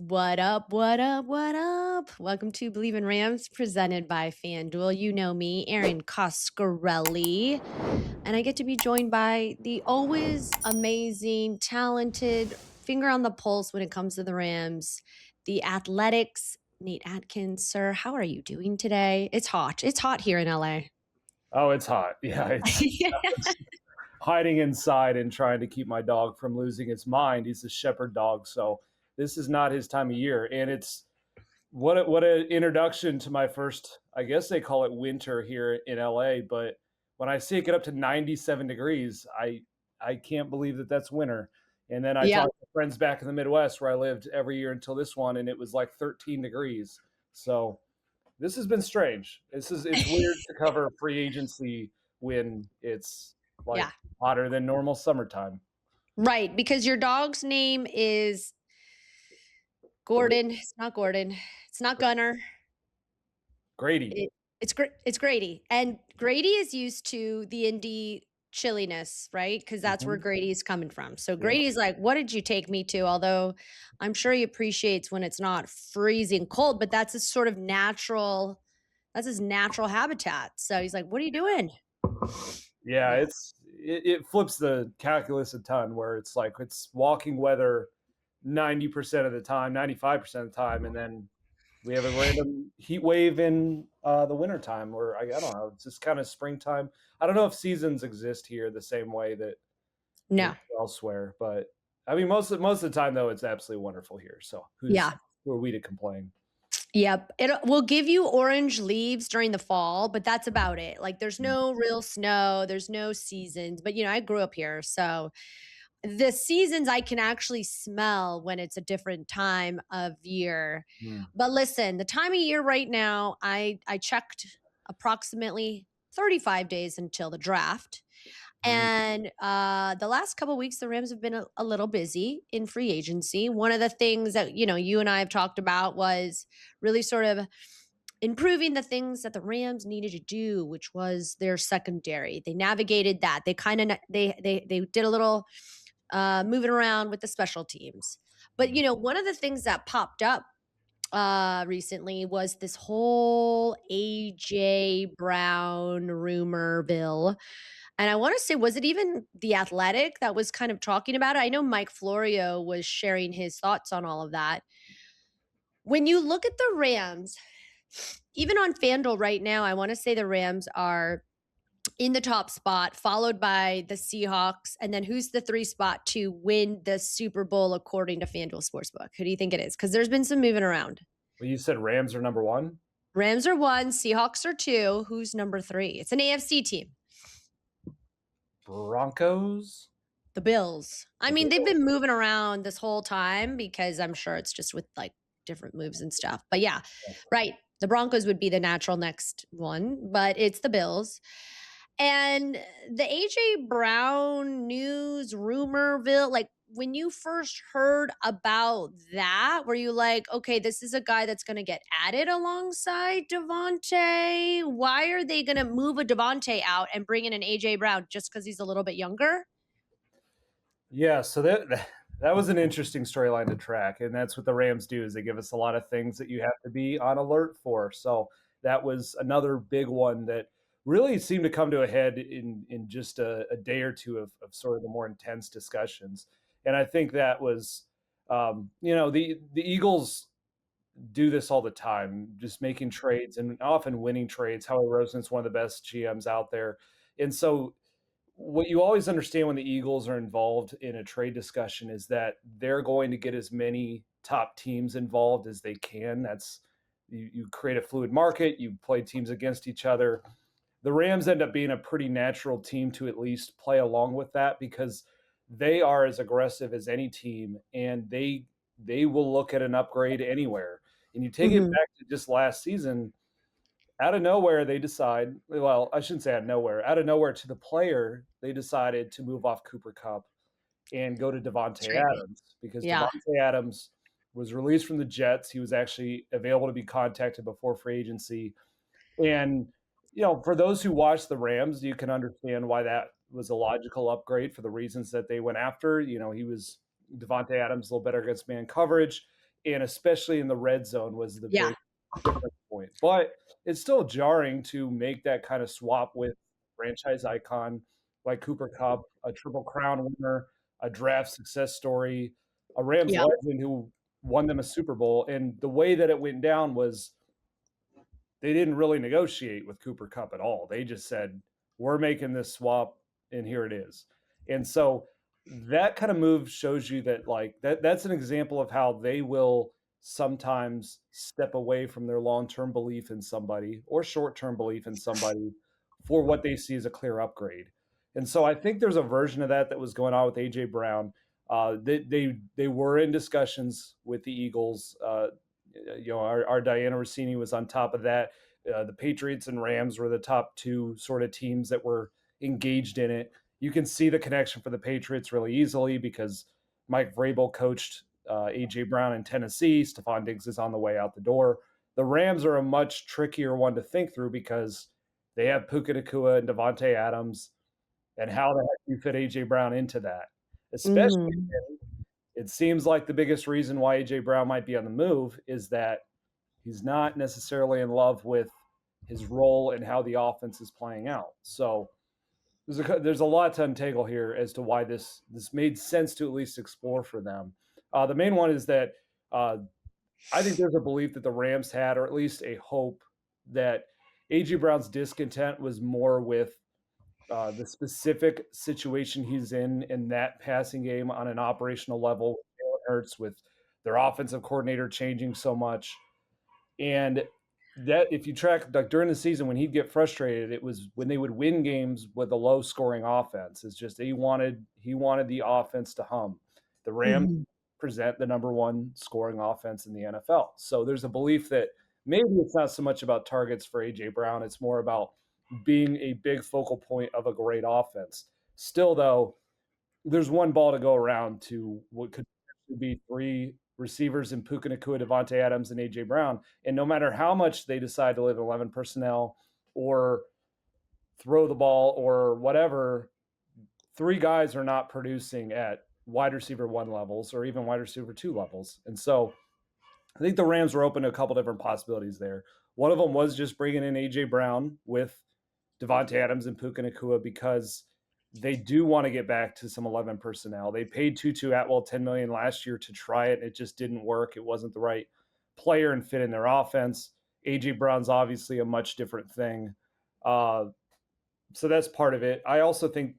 What up? What up? What up? Welcome to Believe in Rams, presented by FanDuel. You know me, Aaron Coscarelli, and I get to be joined by the always amazing, talented, finger on the pulse when it comes to the Rams, the Athletics, Nate Atkins. Sir, how are you doing today? It's hot. It's hot here in LA. Oh, it's hot. Yeah, it's hiding inside and trying to keep my dog from losing its mind. He's a shepherd dog, so this is not his time of year. And it's what an introduction to my first, I guess they call it winter here in LA, but when I see it get up to 97 degrees, I can't believe that that's winter. And then I Yeah. talked to friends back in the Midwest where I lived every year until this one, and it was like 13 degrees. So this has been strange. It's weird to cover free agency when it's like Yeah. hotter than normal summertime. Right. Because your dog's name is Gordon. It's not Gordon. It's not Gunner. Grady. It's Grady, and Grady is used to the Indy chilliness, right? Because that's where Mhm. Grady's coming from. So Yeah. Grady's like, "What did you take me to?" Although I'm sure he appreciates when it's not freezing cold, but that's his sort of natural. That's his natural habitat. So he's like, "What are you doing?" Yeah, Yeah, it flips the calculus a ton where it's like it's walking weather 90% of the time, 95% of the time, and then we have a random heat wave in the wintertime where I don't know, it's just kind of springtime. I don't know if seasons exist here the same way that they no, do elsewhere, but I mean most of the time though it's absolutely wonderful here. So yeah. who are we to complain? Yep. It will give you orange leaves during the fall, but that's about it. Like there's no real snow, there's no seasons. But I grew up here, so the seasons I can actually smell when it's a different time of year. Mm. But listen, the time of year right now, I checked approximately 35 days until the draft. Mm. And the last couple of weeks, the Rams have been a little busy in free agency. One of the things that you and I have talked about was really sort of improving the things that the Rams needed to do, which was their secondary. They navigated that. They kind of they did a little moving around with the special teams. But one of the things that popped up recently was this whole AJ Brown rumor bill. And I want to say, was it even The Athletic that was kind of talking about it? I know Mike Florio was sharing his thoughts on all of that. When you look at the Rams, even on FanDuel right now, I want to say the Rams are in the top spot, followed by the Seahawks. And then who's the 3 spot to win the Super Bowl according to FanDuel Sportsbook? Who do you think it is? Because there's been some moving around. Well, you said Rams are number one? Rams are 1, Seahawks are 2. Who's number 3? It's an AFC team. Broncos? The Bills. I The mean, they've Bills. been moving around this whole time because I'm sure it's just with like different moves and stuff. But yeah, right. The Broncos would be the natural next one, but it's the Bills. And the AJ Brown news rumorville, like when you first heard about that, were you like, okay, this is a guy that's going to get added alongside Devontae? Why are they going to move a Devontae out and bring in an AJ Brown just because he's a little bit younger? Yeah, so that was an interesting storyline to track, and that's what the Rams do is they give us a lot of things that you have to be on alert for. So that was another big one that really seemed to come to a head in just a day or two of sort of the more intense discussions. And I think that was, the Eagles do this all the time, just making trades and often winning trades. Howie Roseman's one of the best GMs out there, and so what you always understand when the Eagles are involved in a trade discussion is that they're going to get as many top teams involved as they can. That's you create a fluid market, you play teams against each other. The Rams end up being a pretty natural team to at least play along with that because they are as aggressive as any team and they will look at an upgrade anywhere. And you take it Mhm. back to just last season, out of nowhere they decide, well, I shouldn't say out of nowhere to the player, they decided to move off Cooper Kupp and go to Devontae Trade me. Adams because Yeah. Devontae Adams was released from the Jets. He was actually available to be contacted before free agency. And, for those who watch the Rams, you can understand why that was a logical upgrade for the reasons that they went after. He was Devontae Adams a little better against man coverage. and especially in the red zone was the Yeah. big difference point. But it's still jarring to make that kind of swap with franchise icon like Cooper Kupp, a Triple Crown winner, a draft success story, a Rams Yeah. legend who won them a Super Bowl. And the way that it went down was they didn't really negotiate with Cooper Kupp at all. They just said, "We're making this swap, and here it is." And so that kind of move shows you that that's an example of how they will sometimes step away from their long-term belief in somebody or short-term belief in somebody for what they see as a clear upgrade. And so I think there's a version of that that was going on with AJ Brown. They were in discussions with the Eagles. Our Diana Rossini was on top of that. The Patriots and Rams were the top two sort of teams that were engaged in it. You can see the connection for the Patriots really easily because Mike Vrabel coached AJ Brown in Tennessee. Stephon Diggs is on the way out the door. The Rams are a much trickier one to think through because they have Puka Nacua and Devontae Adams, and how the heck do you fit AJ Brown into that? Especially, Mhm. it seems like the biggest reason why AJ Brown might be on the move is that he's not necessarily in love with his role and how the offense is playing out. So there's a lot to untangle here as to why this made sense to at least explore for them. The main one is that uh, I think there's a belief that the Rams had, or at least a hope that AJ Brown's discontent was more with the specific situation he's in that passing game on an operational level. Jalen Hurts with their offensive coordinator changing so much, and that if you track like during the season when he'd get frustrated, it was when they would win games with a low scoring offense. It's just he wanted the offense to hum. The Rams Mhm. present the number one scoring offense in the NFL. So there's a belief that maybe it's not so much about targets for AJ Brown, it's more about being a big focal point of a great offense. Still though, there's one ball to go around to what could be three receivers in Puka Nacua, Devontae Adams, and AJ Brown. And no matter how much they decide to live in 11 personnel or throw the ball or whatever, three guys are not producing at wide receiver one levels or even wide receiver two levels. And so I think the Rams were open to a couple different possibilities there. One of them was just bringing in AJ Brown with Devontae Adams and Puka Nacua because they do want to get back to some 11 personnel. They paid Tutu Atwell $10 million last year to try it. It just didn't work. It wasn't the right player and fit in their offense. AJ Brown's obviously a much different thing. Uh, so that's part of it. I also think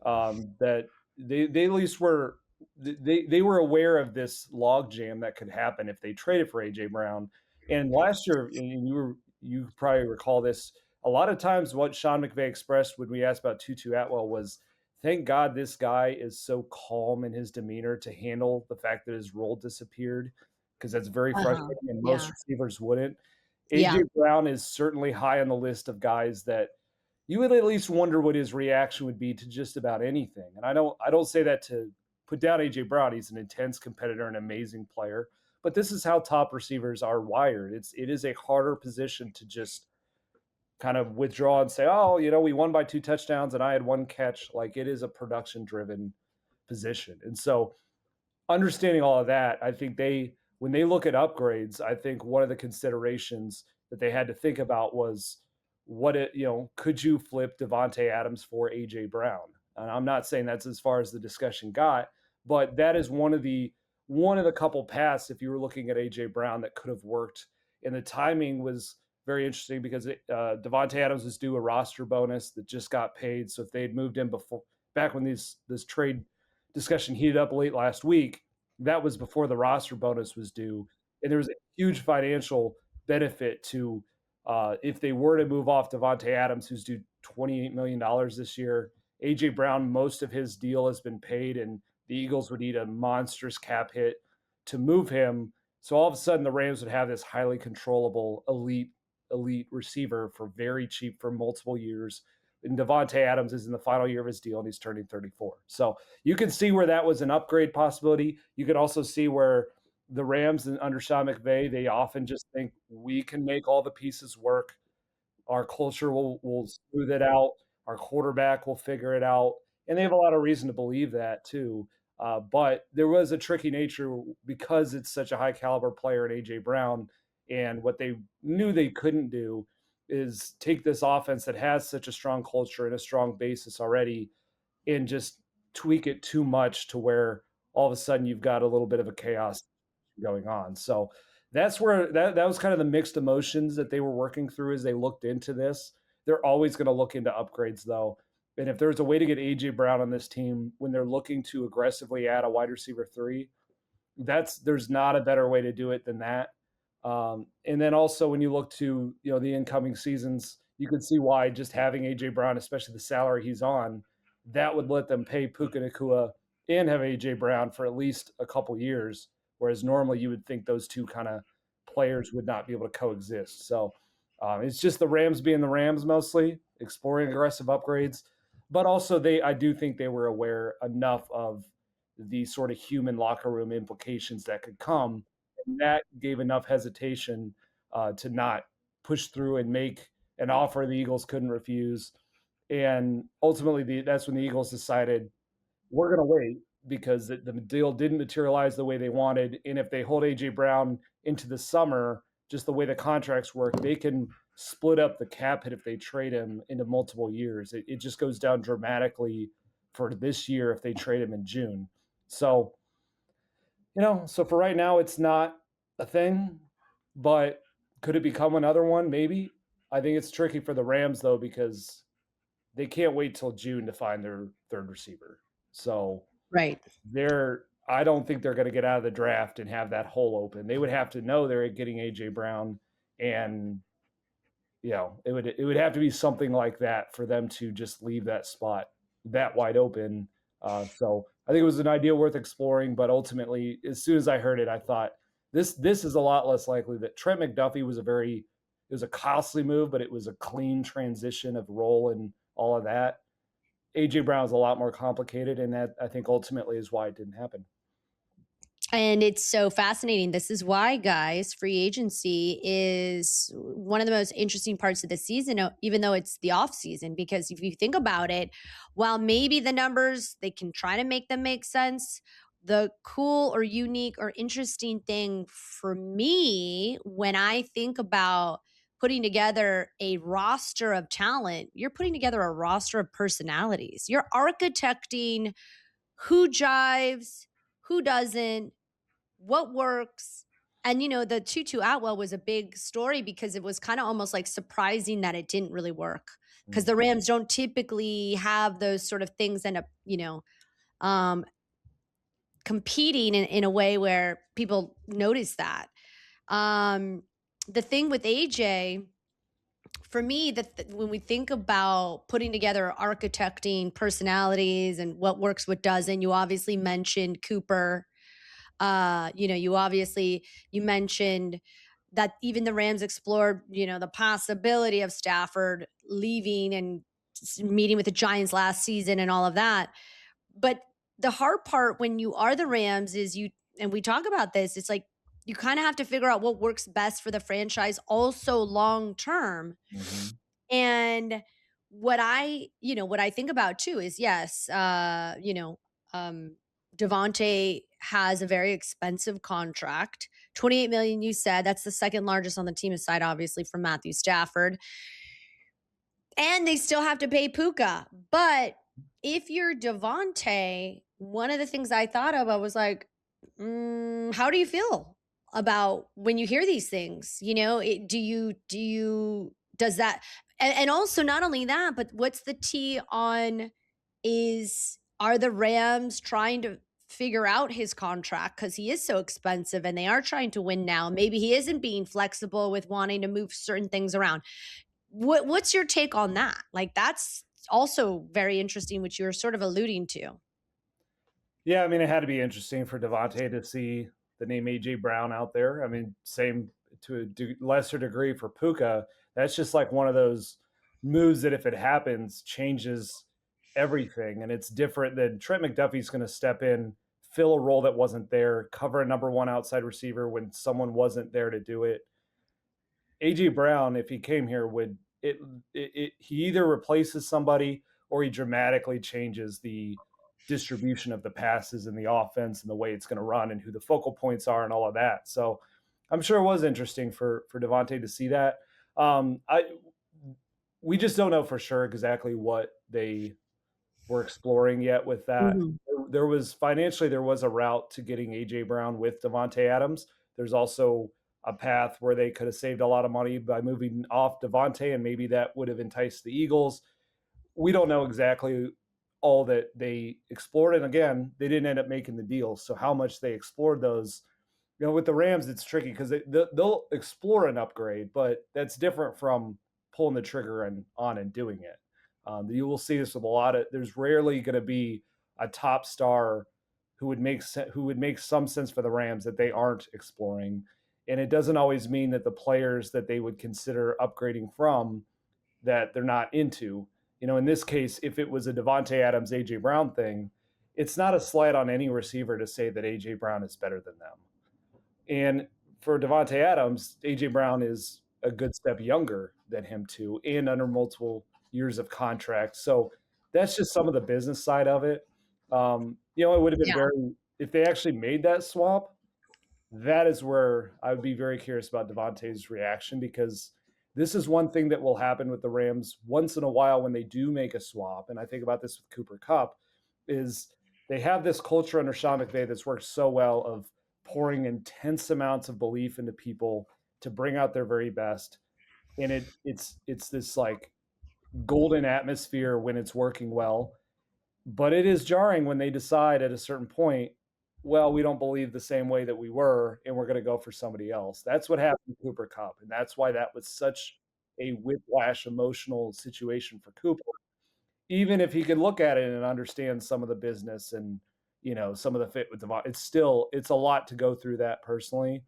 that they at least were they were aware of this log jam that could happen if they traded for AJ Brown. And last year, and you probably recall this. A lot of times, what Sean McVay expressed when we asked about Tutu Atwell was, "Thank God this guy is so calm in his demeanor to handle the fact that his role disappeared, because that's very Uh-huh. frustrating, and most Yeah. receivers wouldn't." AJ Yeah. Brown is certainly high on the list of guys that you would at least wonder what his reaction would be to just about anything. And I don't say that to put down AJ Brown. He's an intense competitor and amazing player. But this is how top receivers are wired. It is a harder position to just kind of withdraw and say, oh, we won by 2 touchdowns and I had one catch. Like it is a production driven position. And so understanding all of that, I think when they look at upgrades, I think one of the considerations that they had to think about was could you flip Devonte Adams for AJ Brown? And I'm not saying that's as far as the discussion got, but that is one of the couple paths if you were looking at AJ Brown that could have worked. And the timing was very interesting because Devonte Adams was due a roster bonus that just got paid. So if they had moved him before back when this trade discussion heated up late last week, that was before the roster bonus was due, and there was a huge financial benefit to if they were to move off Devonte Adams, who's due $28 million this year. AJ Brown, most of his deal has been paid, and the Eagles would need a monstrous cap hit to move him. So all of a sudden, the Rams would have this highly controllable, elite receiver for very cheap for multiple years. And Devonte Adams is in the final year of his deal, and he's turning 34. So you can see where that was an upgrade possibility. You can also see where the Rams under Sean McVay, they often just think we can make all the pieces work. Our culture will smooth it out. Our quarterback will figure it out. And they have a lot of reason to believe that too. But there was a tricky nature because it's such a high caliber player in AJ Brown, and what they knew they couldn't do is take this offense that has such a strong culture and a strong basis already and just tweak it too much to where all of a sudden you've got a little bit of a chaos going on. So that's where that was kind of the mixed emotions that they were working through as they looked into this. They're always going to look into upgrades though. And if there's a way to get AJ Brown on this team when they're looking to aggressively add a wide receiver three, that's there's not a better way to do it than that. And then also when you look to the incoming seasons, you can see why just having AJ Brown, especially the salary he's on, that would let them pay Puka Nakua and have AJ Brown for at least a couple years. Whereas normally you would think those two kind of players would not be able to coexist. So it's just the Rams being the Rams mostly, exploring aggressive upgrades, but also I do think they were aware enough of the sort of human locker room implications that could come. And that gave enough hesitation to not push through and make an offer the Eagles couldn't refuse. And ultimately, that's when the Eagles decided we're going to wait because the deal didn't materialize the way they wanted. And if they hold AJ Brown into the summer, just the way the contracts work, they can split up the cap hit if they trade him into multiple years. It just goes down dramatically for this year if they trade him in June. So, so for right now, it's not a thing, but could it become another one? Maybe. I think it's tricky for the Rams though because they can't wait till June to find their third receiver. So Right. I don't think they're going to get out of the draft and have that hole open. They would have to know they're getting AJ Brown, and it would have to be something like that for them to just leave that spot that wide open. So I think it was an idea worth exploring, but ultimately, as soon as I heard it, I thought this is a lot less likely. That Trent McDuffie it was a costly move, but it was a clean transition of role and all of that. AJ Brown is a lot more complicated, and that I think ultimately is why it didn't happen. And it's so fascinating. This is why, guys, free agency is one of the most interesting parts of the season, even though it's the off season. Because if you think about it, while maybe the numbers, they can try to make them make sense, the cool or unique or interesting thing for me when I think about putting together a roster of talent, you're putting together a roster of personalities. You're architecting who jives, who doesn't, what works. And the Tutu Atwell was a big story because it was kind of almost like surprising that it didn't really work, because Mm. the Rams don't typically have those sort of things end up, um, competing in a way where people notice that. Um, the thing with AJ, for me, that when we think about putting together architecting personalities and what works, what doesn't, you obviously mentioned Cooper. You mentioned that even the Rams explored, the possibility of Stafford leaving and meeting with the Giants last season and all of that. But the hard part when you are the Rams is and we talk about this, it's like you kind of have to figure out what works best for the franchise also long term. Mhm. And what I think about too is, yes, Devontae has a very expensive contract. 28 million, you said. That's the second largest on the team aside, obviously, from Matthew Stafford. And they still have to pay Puka. But if you're Devontae, one of the things I thought of, I was like, how do you feel about when you hear these things? Does that, and also not only that, but what's the T on, are the Rams trying to figure out his contract because he is so expensive and they are trying to win now? Maybe he isn't being flexible with wanting to move certain things around. What's your take on that? Like, that's also very interesting, which you were sort of alluding to. Yeah, I mean, it had to be interesting for Devontae to see the name AJ Brown out there. I mean, same to a lesser degree for Puka. That's just like one of those moves that, if it happens, changes everything. And it's different than Trent McDuffie's going to step in, fill a role that wasn't there, cover a number one outside receiver when someone wasn't there to do it. AJ Brown, if he came here, he either replaces somebody or he dramatically changes the distribution of the passes and the offense and the way it's going to run and who the focal points are and all of that. So I'm sure it was interesting for Devontae to see that. I We just don't know for sure exactly what they were exploring yet with that. Mhm. There was financially there was a route to getting AJ Brown with Devontae Adams. There's also a path where they could have saved a lot of money by moving off Devontae, and maybe that would have enticed the Eagles. We don't know exactly all that they explored, and again, they didn't end up making the deal. So how much they explored those, with the Rams, it's tricky because they'll explore an upgrade, but that's different from pulling the trigger and on and doing it. You will see this with a lot of. There's rarely going to be a top star who would make some sense for the Rams that they aren't exploring, and it doesn't always mean that the players that they would consider upgrading from that they're not into. In this case, if it was a Devonte Adams, AJ Brown thing, it's not a slight on any receiver to say that AJ Brown is better than them. And for Devonte Adams, AJ Brown is a good step younger than him too, and under multiple years of contract. So that's just some of the business side of it. It would have been Yeah. very if they actually made that swap. That is where I would be very curious about Devontae's reaction because this is one thing that will happen with the Rams once in a while when they do make a swap. And I think about this with Cooper Cup, is they have this culture under Sean McVay that's worked so well of pouring intense amounts of belief into people to bring out their very best. And it's this like golden atmosphere when it's working well, but it is jarring when they decide at a certain point, well, we don't believe the same way that we were, and we're going to go for somebody else. That's what happened to Cooper Cup, and that's why that was such a whiplash emotional situation for Cooper. Even if he could look at it and understand some of the business and some of the fit with Devon, it's a lot to go through that personally.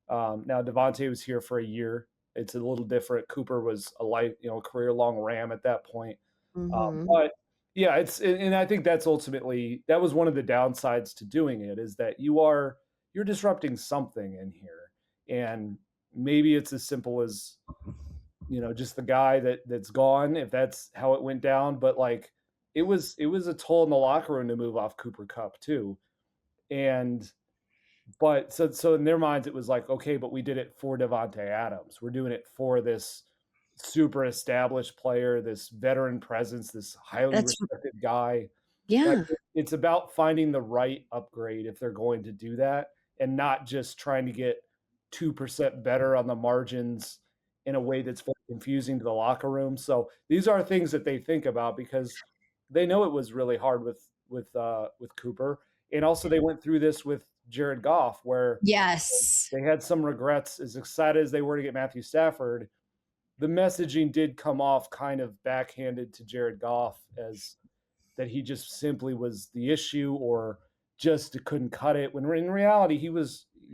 Now Devontae was here for a year. It's a little different. Cooper was a life, career long Ram at that point. Mhm. But yeah, and I think that's ultimately that was one of the downsides to doing it is that you're disrupting something in here. And maybe it's as simple as, just the guy that's gone, if that's how it went down. But like it was a toll in the locker room to move off Cooper Cup too. And but so in their minds, it was like, okay, but we did it for Devonte Adams. We're doing it for this super established player, this veteran presence, this highly That's respected guy. Like yeah. it's about finding the right upgrade if they're going to do that, and not just trying to get 2% better on the margins in a way that's very confusing to the locker room. So these are things that they think about because they know it was really hard with Cooper, and also they went through this with Jared Goff, where Yes. they had some regrets. As excited as they were to get Matthew Stafford, the messaging did come off kind of backhanded to Jared Goff as that he just simply was the issue or just couldn't cut it. When in reality,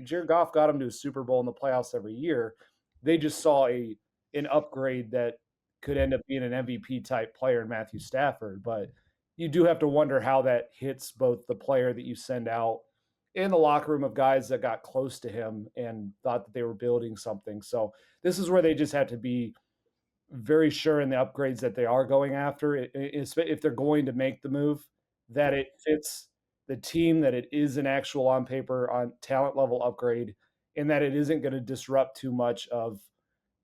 Jared Goff got him to a Super Bowl in the playoffs every year. They just saw an upgrade that could end up being an MVP type player in Matthew Stafford. But you do have to wonder how that hits both the player that you send out and the locker room of guys that got close to him and thought that they were building something. So this is where they just had to be very sure in the upgrades that they are going after, if they're going to make the move, that it fits the team, that it is an actual on paper, on talent level upgrade, and that it isn't going to disrupt too much of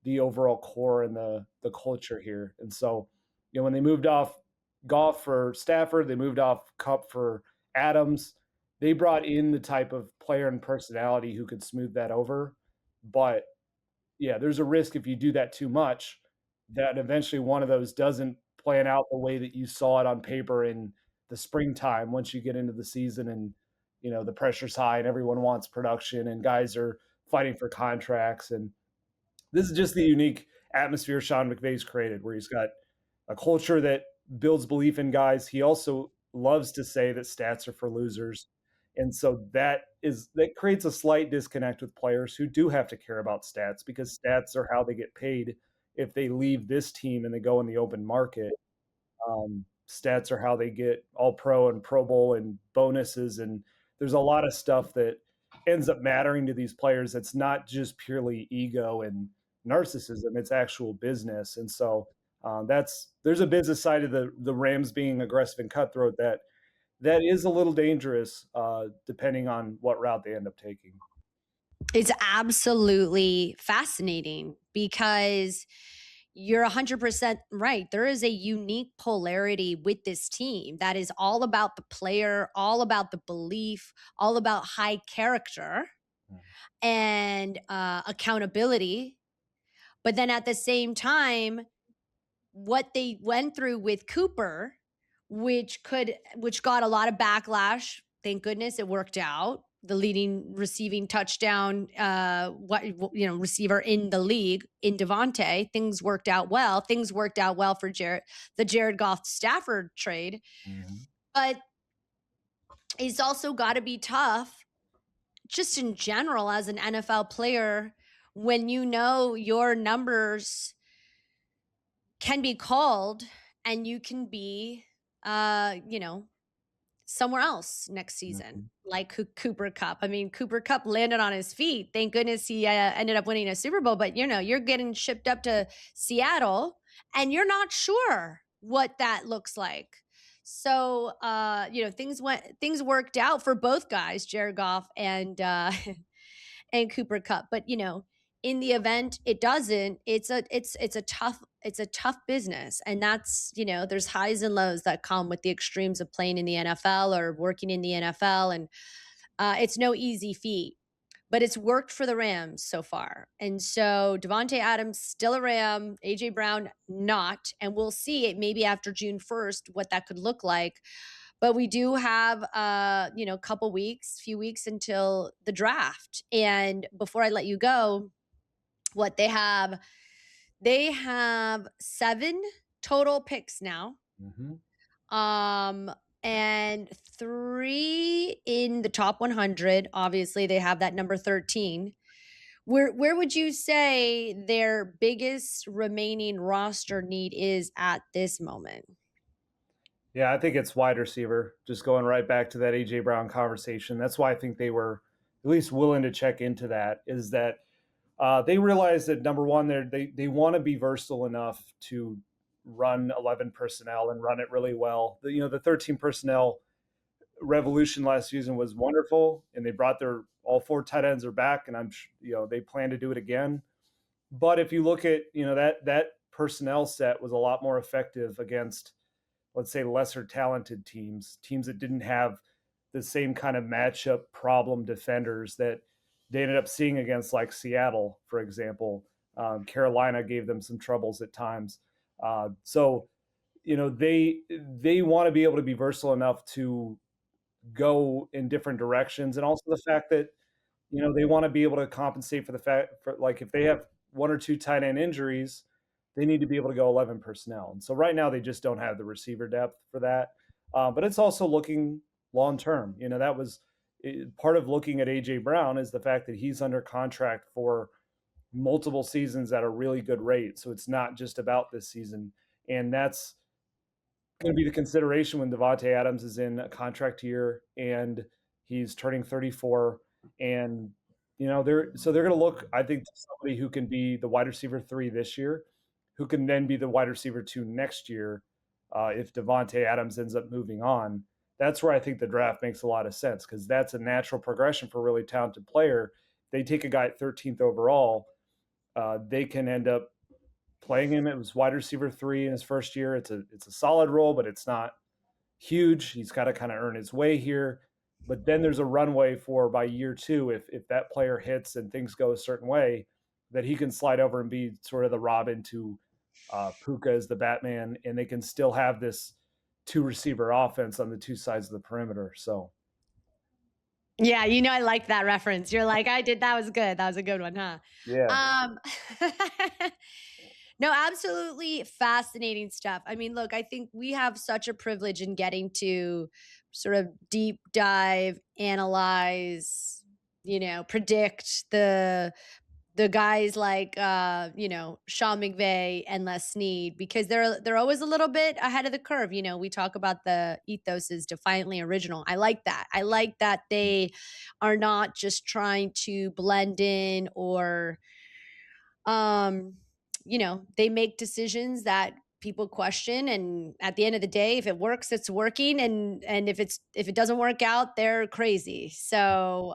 the overall core and the culture here. And so, when they moved off Golf for Stafford, they moved off Cup for Adams. They brought in the type of player and personality who could smooth that over. But yeah, there's a risk if you do that too much that eventually one of those doesn't plan out the way that you saw it on paper in the springtime once you get into the season and the pressure's high and everyone wants production and guys are fighting for contracts. And this is just the unique atmosphere Sean McVay's created where he's got a culture that builds belief in guys. He also loves to say that stats are for losers. And so that creates a slight disconnect with players who do have to care about stats because stats are how they get paid if they leave this team and they go in the open market. Stats are how they get all pro and Pro Bowl and bonuses. And there's a lot of stuff that ends up mattering to these players. That's not just purely ego and narcissism, it's actual business. And so there's a business side of the Rams being aggressive and cutthroat that that is a little dangerous, depending on what route they end up taking. It's absolutely fascinating because you're 100% right. There is a unique polarity with this team that is all about the player, all about the belief, all about high character Mm, and accountability. But then at the same time, what they went through with Cooper, which got a lot of backlash. Thank goodness it worked out. The leading receiving touchdown, receiver in the league in Devontae. Things worked out well. Things worked out well for the Jared Goff Stafford trade, mhm, but it's also got to be tough, just in general, as an NFL player, when you know your numbers can be called and you can be somewhere else next season, mhm, like Cooper Cup. I mean, Cooper Cup landed on his feet. Thank goodness he ended up winning a Super Bowl. But you're getting shipped up to Seattle, and you're not sure what that looks like. So things worked out for both guys, Jared Goff and Cooper Cup. But in the event it doesn't, it's a tough business. And that's, there's highs and lows that come with the extremes of playing in the NFL or working in the NFL. And it's no easy feat. But it's worked for the Rams so far. And so Devontae Adams still a Ram, AJ Brown not. And we'll see it maybe after June 1st what that could look like. But we do have couple weeks, few weeks until the draft. And before I let you go, what they have 7 total picks now. mhm. Um and 3 in the top 100. Obviously, they have that number 13. Where would you say their biggest remaining roster need is at this moment? Yeah, I think it's wide receiver. Just going right back to that AJ Brown conversation. That's why I think they were at least willing to check into that. Is that they realize that number one, they want to be versatile enough to run 11 personnel and run it really well. The 13 personnel revolution last season was wonderful, and they brought their all four tight ends are back, and they plan to do it again. But if you look at that personnel set was a lot more effective against, let's say, lesser talented teams that didn't have the same kind of matchup problem defenders that they ended up seeing against, like Seattle, for example. Carolina gave them some troubles at times. So they want to be able to be versatile enough to go in different directions, and also the fact that they want to be able to compensate for the fact for like if they have one or two tight end injuries, they need to be able to go 11 personnel. And so right now they just don't have the receiver depth for that. But it's also looking long term. That was part of looking at AJ Brown is the fact that he's under contract for multiple seasons at a really good rate. So it's not just about this season, and that's going to be the consideration when Devontae Adams is in a contract year and he's turning 34. And they're going to look, I think, to somebody who can be the wide receiver 3 this year, who can then be the wide receiver 2 next year, if Devontae Adams ends up moving on. That's where I think the draft makes a lot of sense, because that's a natural progression for a really talented player. They take a guy at 13th overall, they can end up playing him. It was wide receiver 3 in his first year. It's a solid role, but it's not huge. He's got to kind of earn his way here. But then there's a runway for by year 2, if that player hits and things go a certain way, that he can slide over and be sort of the Robin to Puka as the Batman, and they can still have this two receiver offense on the two sides of the perimeter. So Yeah, I like that reference. You're like, I did. That was good. That was a good one, huh? yeah, Um, no, absolutely fascinating stuff. I mean, look, I think we have such a privilege in getting to sort of deep dive, analyze, predict the guys like Sean McVay and Les Snead, because they're always a little bit ahead of the curve. We talk about the ethos is defiantly original. I like that. I like that they are not just trying to blend in or they make decisions that people question, and at the end of the day, if it works, it's working, and if it doesn't work out, they're crazy. So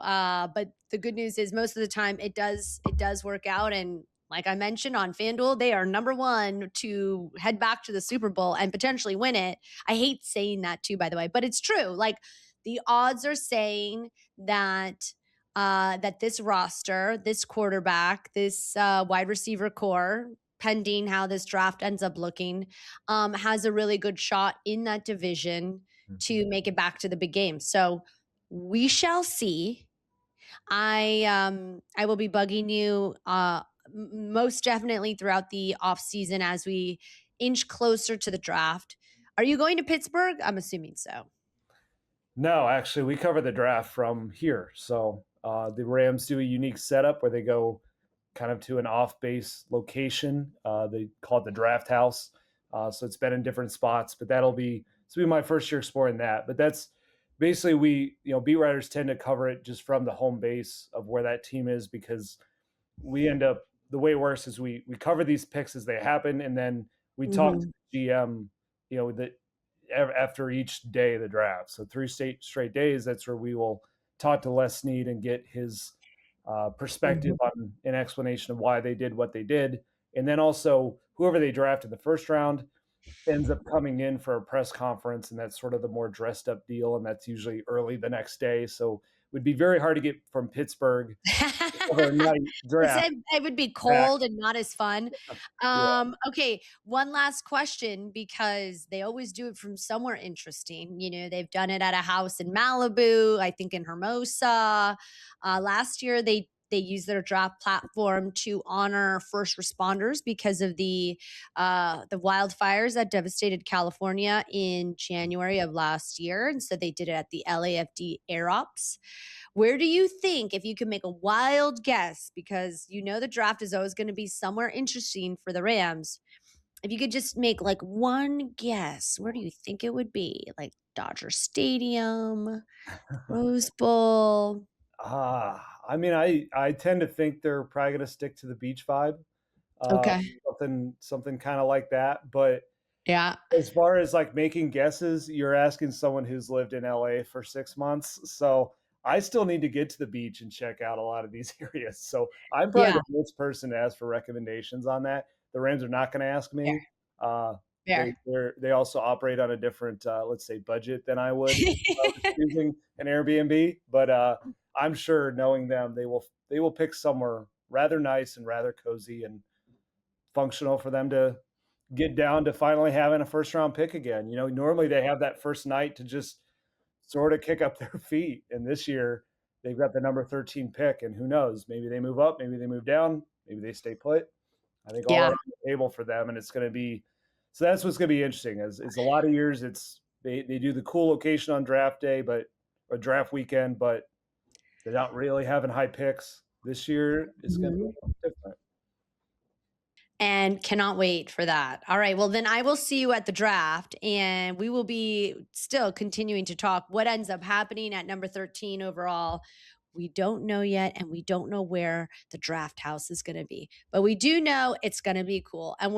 but the good news is most of the time it does work out. And like I mentioned, on FanDuel, they are number one to head back to the Super Bowl and potentially win it. I hate saying that too, by the way, but it's true. Like, the odds are saying that that this roster, this quarterback, this wide receiver core, pending how this draft ends up looking, has a really good shot in that division Mhm. to make it back to the big game. So we shall see. I will be bugging you most definitely throughout the off season as we inch closer to the draft. Are you going to Pittsburgh? I'm assuming so. No, actually, we cover the draft from here. So the Rams do a unique setup where they go kind of to an off base location. They call it the draft house. So it's been in different spots, but this will be my first year exploring that. But that's basically beat writers tend to cover it just from the home base of where that team is because we end up the way it works is we cover these picks as they happen, and then we talk to Mhm. the GM, that after each day of the draft. So three straight days. That's where we will talk to Les Snead and get his perspective Mhm. on an explanation of why they did what they did, and then also whoever they draft in the first round ends up coming in for a press conference, and that's sort of the more dressed up deal, and that's usually early the next day. So it would be very hard to get from Pittsburgh overnight It draft said it would be back. cold and not as fun. Yeah. Okay, one last question, because they always do it from somewhere interesting. They've done it at a house in Malibu, I think in Hermosa. Last year, they used their draft platform to honor first responders because of the wildfires that devastated California in January of last year, and so they did it at the LAFD Air Ops. Where do you think, if you could make a wild guess, because the draft is always going to be somewhere interesting for the Rams, if you could just make like one guess, where do you think it would be? Like Dodger Stadium, Rose Bowl? I mean, I tend to think they're probably going to stick to the beach vibe, uh, Okay. something kind of like that. But Yeah. as far as like making guesses, you're asking someone who's lived in LA for 6 months. So I still need to get to the beach and check out a lot of these areas. So I'm probably Yeah. the worst person to ask for recommendations on that. The Rams are not going to ask Fair. me. Uh, Fair. they also operate on a different, let's say, budget than I would if I was choosing an Airbnb. But I'm sure, knowing them, they will pick somewhere rather nice and rather cozy and functional for them to get down to finally having a first round pick again. Normally they have that first night to just sort of kick up their feet. And this year they've got the number 13 pick, and who knows? Maybe they move up, maybe they move down, maybe they stay put. I think all Yeah. are on the table for them, and it's going to be so. That's what's going to be interesting. Is a lot of years they do the cool location on draft day, but or draft weekend, but they're not really having high picks. This year it's going to be Mhm. a little different. And cannot wait for that. All right. Well, then I will see you at the draft, and we will be still continuing to talk what ends up happening at number 13 overall. We don't know yet, and we don't know where the draft house is going to be, but we do know it's going to be cool. And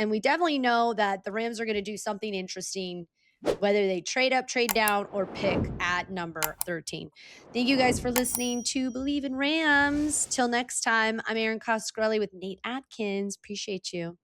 we definitely know that the Rams are going to do something interesting, whether they trade up, trade down, or pick at number 13. Thank you guys for listening to Believe in Rams. Till next time, I'm Erin Coscarelli with Nate Atkins. Appreciate you.